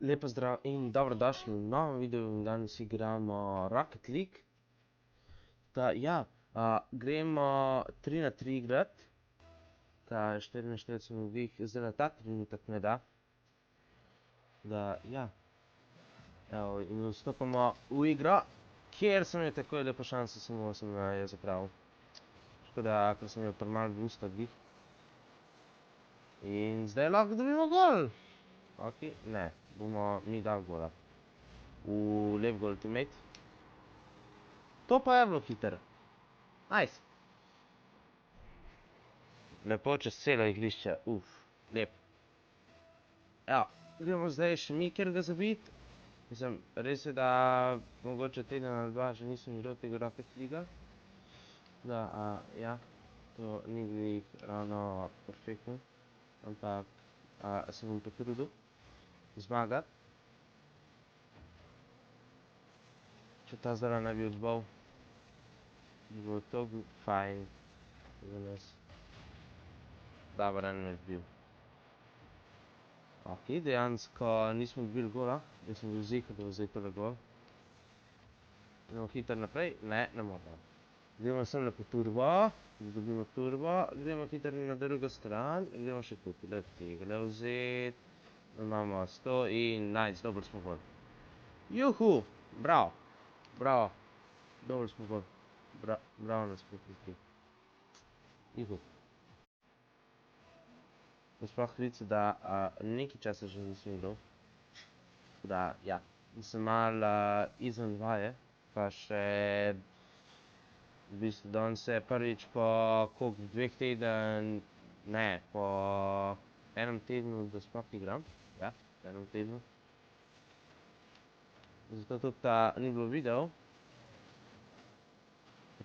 Lepo zdrav in dobrodošli v novem videu. Danes igramo Rocket League. Gremo 3 na 3 igrat. 44 minut, zdaj na ta trenutek ne da. Evo, in vstopamo v igro, kjer sem jo takoj lepo šanso, samo sem je zapravil. Tako da, ker sem jo premalo boosta glih. In zdaj lahko dobimo gol. Ok, ne, bomo mi dal gola. Lep gol, teammate. To pa je bilo hiter. Nice. Lepo čez celo igrišče, lep. Evo, gremo zdaj še mi kjerga zabit. Mislim, res je, da mogoče teden ali dva že nisem igral tega Rocket League. To ni glih ravno perfektno, ampak se bom potrudil zmagati. Če ta zdaj ne bi odbal, bi bilo to fajn za nas. Dobar, en me bil. Ok, dejansko nismo dobili gola, jaz sem bil ziher, da bo zdaj tole gol. Gremo hiter naprej, ne moramo. Gremo sem lepo turbo, da dobimo turbo, gremo hiter na drugo stran, gremo še tukaj, da tega vzeti. Imamo 100 in nice, dobro smo gol. Juhu, bravo, dobro smo gol, bravo nas pokriti. Juhu. Sploh vidite, da nekaj časa že nisem igral. Tako da, ja, sem malo izven vaje, pa še v bistvu danes se prvič po dveh teden, ne, po enem tednu, da sploh igram. Ja, enem tednu. Zato tudi ni bilo videov.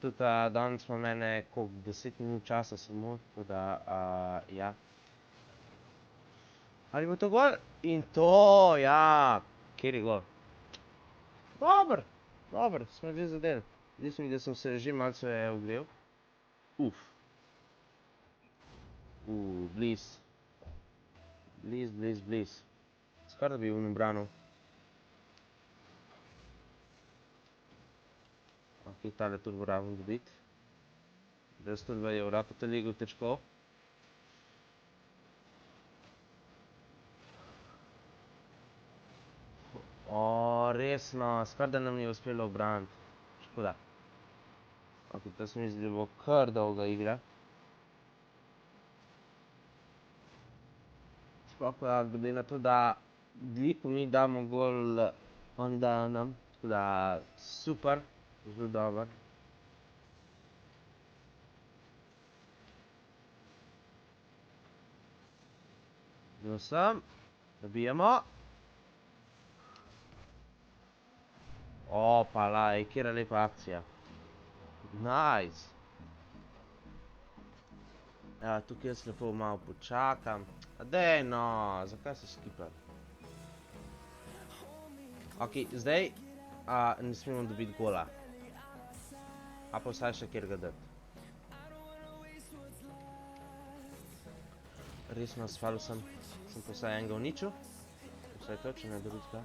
Tudi danes smo mene 10 minut časa samo, tako da, ja. Ali bo to gol? In to, ja, kjer je gol? Dober, smo že zadeli. Zdi se mi, da sem se že malce ogrel. Bliz. Skoraj da bi branil. Ok, tale turbo rabim dobiti. Da 102 evra po telegu težko. Resno, skoraj da nam je uspelo obraniti. Škoda. Ok, to se mi zdi, da bo kar dolga igra. Sploh pa glede na to, da glih ko mi damo gol, oni dajo nam. Tako da, super, zelo dober. Gremo sem, nabijamo. Opala, kjera lepa akcija. Nice. Evo, tukaj jaz lepo malo počakam. Dej no, zakaj se skipati? Ok, zdaj ne smemo dobiti gola. A pa vsaj še kjerga dati. Resno, sfalil sem pa vsaj enega uničil. Vsaj to, če ne drugega.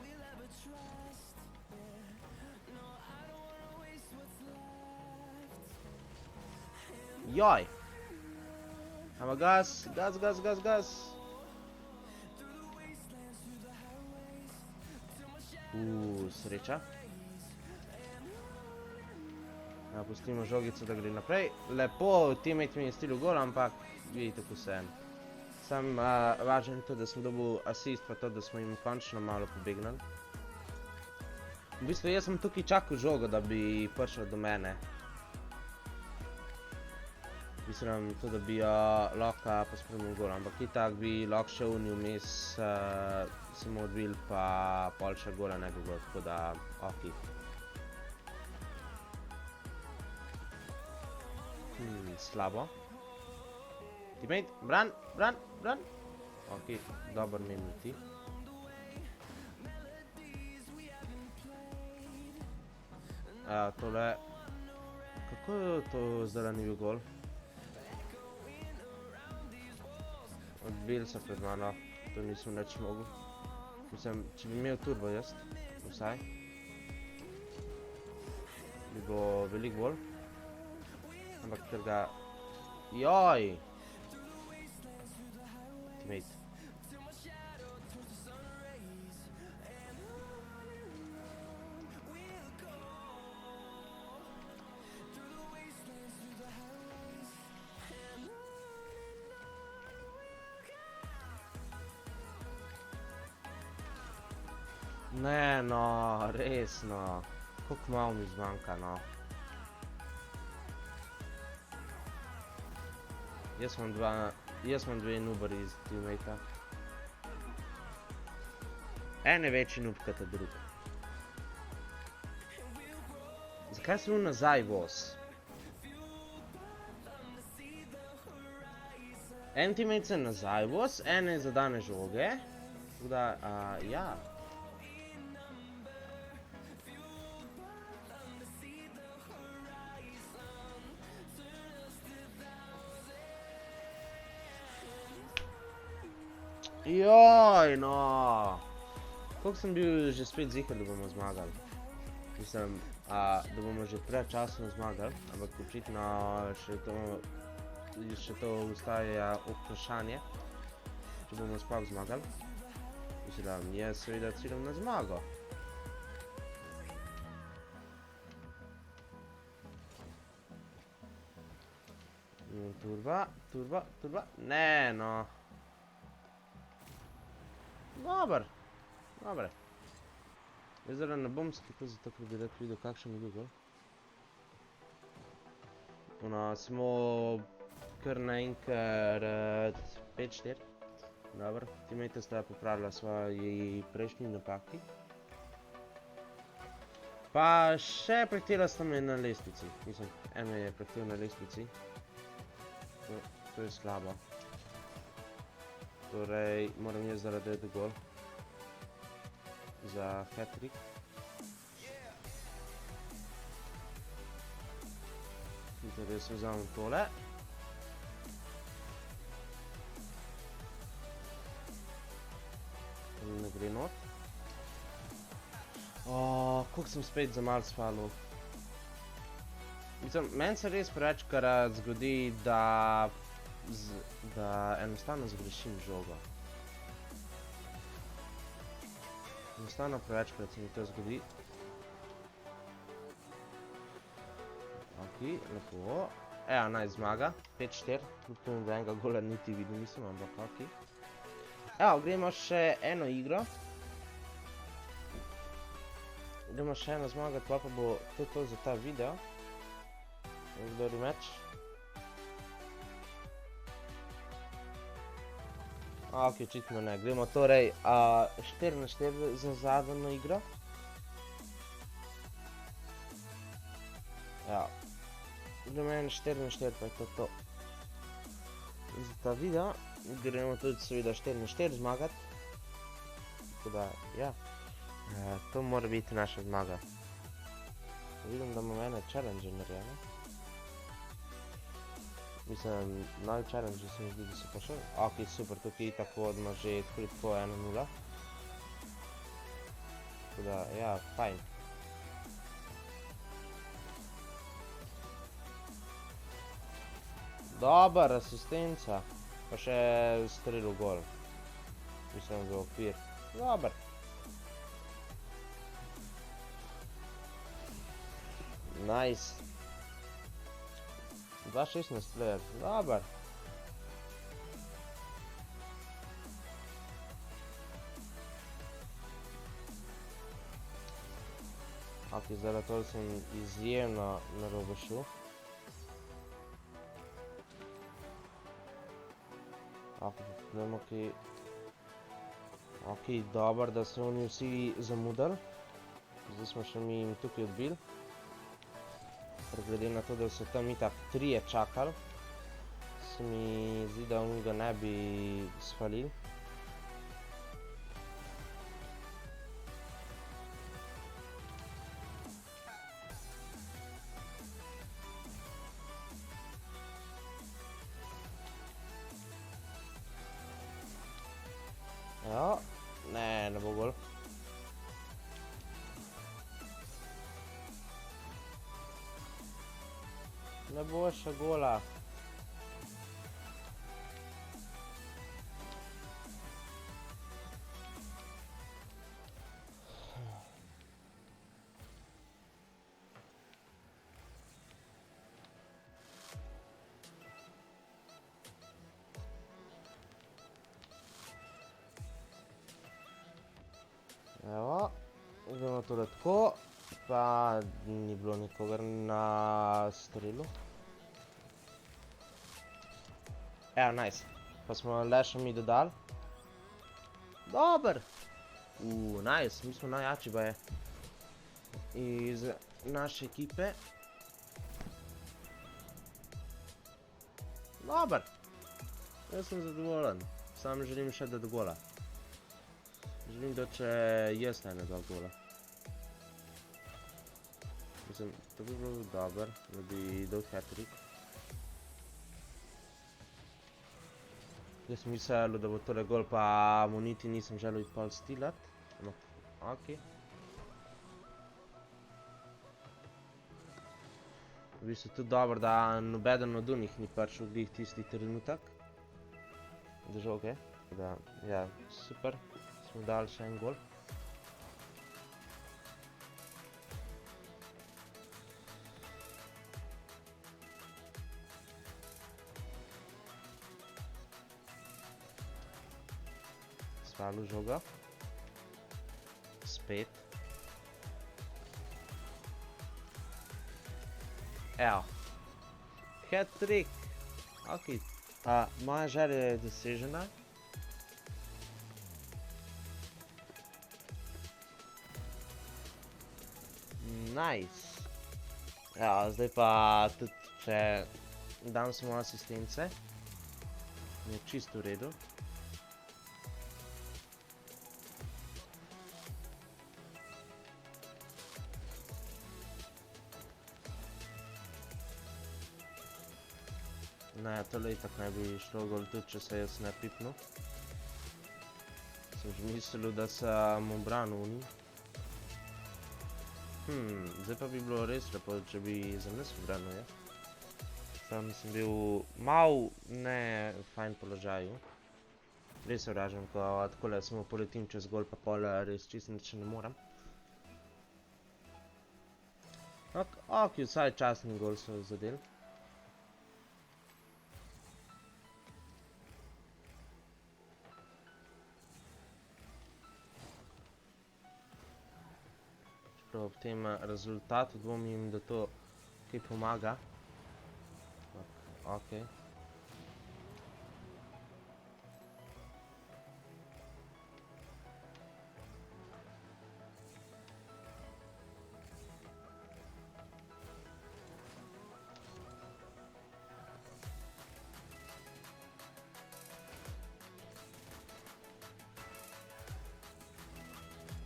Joj! Ajmo gas! Sreča. Pustimo žogico, da gre naprej. Lepo, teammate mi je stilil gol, ampak vidite, kako se en. Sam važno je to, da sem dobil asist, pa to, da smo jim končno malo pobegnali. V bistvu, jaz sem tukaj čakal žogo, da bi prišel do mene. Mislim, to, da bi jo lahko pospremil gol, ampak itak bi lahko še vmes samo odbil, pa pol še gola ne bi bilo, tako da, ok. Slabo. Teammate, bran! Ok, dober mi leti. Tole, kako je to zdaj ni bil gol? Odbil se pred mano, to nisem nič mogel. Mislim, če bi imel turbo jaz, vsaj, bi bilo veliko bolj. Ampak ker ga... Joj! Teammate. Ne, no, res, no. Koliko malo mi zmanjka, no. Jaz imam dve nubari iz teammate-a. En je večji noob kot drug. Zakaj sem nazaj voz? En teammate se nazaj voz, en je zadane žoge. Tako da, ja. Joj, no. Koliko sem bil že spet ziher, da bomo zmagali. Mislim, da bomo že predčasno zmagali, ampak očitno še to ostaja vprašanje, če bomo sploh zmagali. Mislim, jaz seveda ciljam na zmago. Turba, ne, no. Dobar. Jaz zdaj ne bom skipal, zato ker bi rad videl, kakšen je bil gol. Samo kar naenkrat 5-4. Dobar, teammate sta popravila svoji prejšnji napaki. Pa še pretela sta me na lestvici. Mislim, en me je pretel na lestvici. To je slabo. Torej, moram jaz zaraditi gol. Za hat-trick. Torej, jaz vzamem tole. Ne gre not. Koliko sem spet za malo spalil. Mislim, meni se res prevečkrat zgodi, da enostavno zgrešim žogo. Enostavno prevečkrat se mi to zgodi. Ok, lepo. Evo, naj zmaga. 5-4. Kljub temu, da enega gola niti videl nisem, ampak ok. Evo, gremo še eno igro. Gremo še eno zmago, pa bo to za ta video. Kdo rematch? Ok, očitno ne. Gremo torej 4-4 za zadnjo igro. Ja. Gremo 4-4, pa je to. Za ta video. Gremo tudi seveda 4-4 zmagati. Tako da, ja. To mora biti naša zmaga. Vidim, da imam ene challenge narejene. Mislim, novi challenge se mi zdi, da so pa še. Ok, super, tukaj tako odmah že tako 1-0. Tako da, ja, fajn. Dobar, asistenca. Pa še strelil gol. Mislim, v okvir. Dobar. Nice. 2-16 player, dobar. Ok, zdaj to sem izjemno narobe šel. Ok, gledamo, ok, dobar, da so oni vsi zamudali. Zdaj smo še mi jim tukaj odbili. Glede na to, da so tam itak 3 čakali, se mi zdi, da oni ga ne bi spalili. Ja, ne bo gol. Ne bo še gola. Evo, gremo tole tako, pa ni bilo nikogar na strelu. Evo, nice. Pa smo le še mi dodali. Dober! Nice, mi smo najjači baje. Iz naše ekipe. Dober! Jaz sem zadovoljen. Sam želim še dati gola. Želim, da če jaz ne dal gola. Mislim, to bi bilo dober, da bi dal hat-trick. Jaz sem mislil, da bo tole gol, pa mu niti nisem želel pol stilat. No, okej. V bistvu tudi dobro, da nobeden od unih ni prišel glih tisti trenutek. Držal, okej. Da, ja, super. Smo dali še en gol. Svalil žoga. Spet. Evo. Hat-trick. Okej. Moja želja je dosežena. Nice. Ja, zdaj pa tudi, če dam samo asistence, je čisto v redu. Ne, tole itak ne bi šlo gol tudi, če se jaz ne pipnu. Sem že mislil, da sem obranil v njih. Zdaj pa bi bilo res lepo, če bi za nas obranil, ja. Sam sem bil mal ne fajn položaju. Res se vražam, ko takole samo poletim čez gol, pa pol res čisto nič ne moram. Ok, vsaj častni gol so zadeli. Ob tem rezultatu dvomim, da to kaj pomaga. Okej.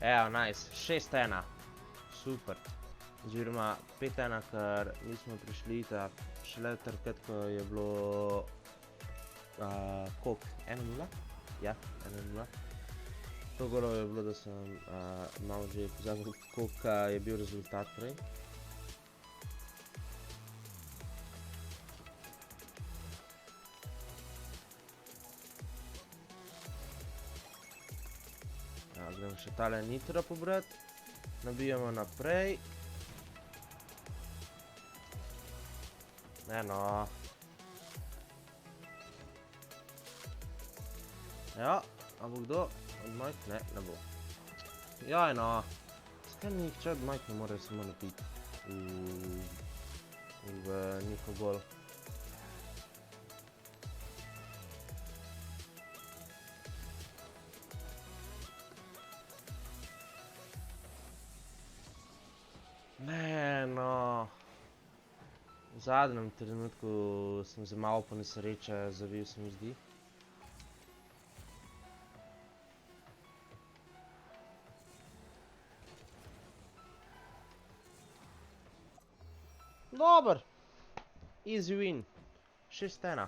Evo, nice. 6-1. Super. Oziroma 5-1, ker nismo prišli šele takrat, ko je bilo koliko? 1-0? Ja, 1-0. To golov je bilo, da sem malo že pozabil, koliko je bil rezultat prej. Gremo še tale nitro pobrati. Nabijamo naprej. Eno. Ja, a bo kdo od mojih? Ne bo. Jaj no. Skaj nihče od mojih ne more samo napiti v njihov gol. Ne, no. V zadnjem trenutku sem se malo po nesreče zavil, se mi zdi. Dober! Easy win. 6-1.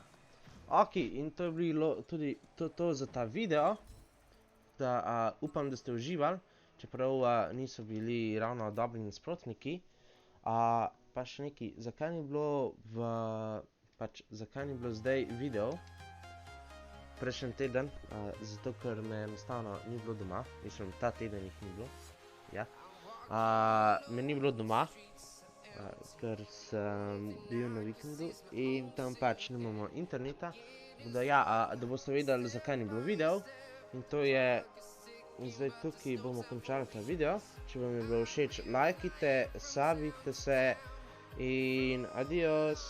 Ok, in to je bilo tudi to za ta video. Da upam, da ste uživali. Čeprav niso bili ravno dobri nasprotniki. pa še nekaj, zakaj ni bilo zakaj ni bilo zdaj video prejšnji teden, zato ker me enostavno ni bilo doma, mislim, ta teden jih ni bilo, ja. Me ni bilo doma, ker sem bil na vikendu in tam pač nimamo interneta, tako da ja, da boste vedeli, zakaj ni bilo video, in to je, in zdaj tukaj bomo končali ta video. Če vam je bilo všeč, lajkajte, subite se in adios.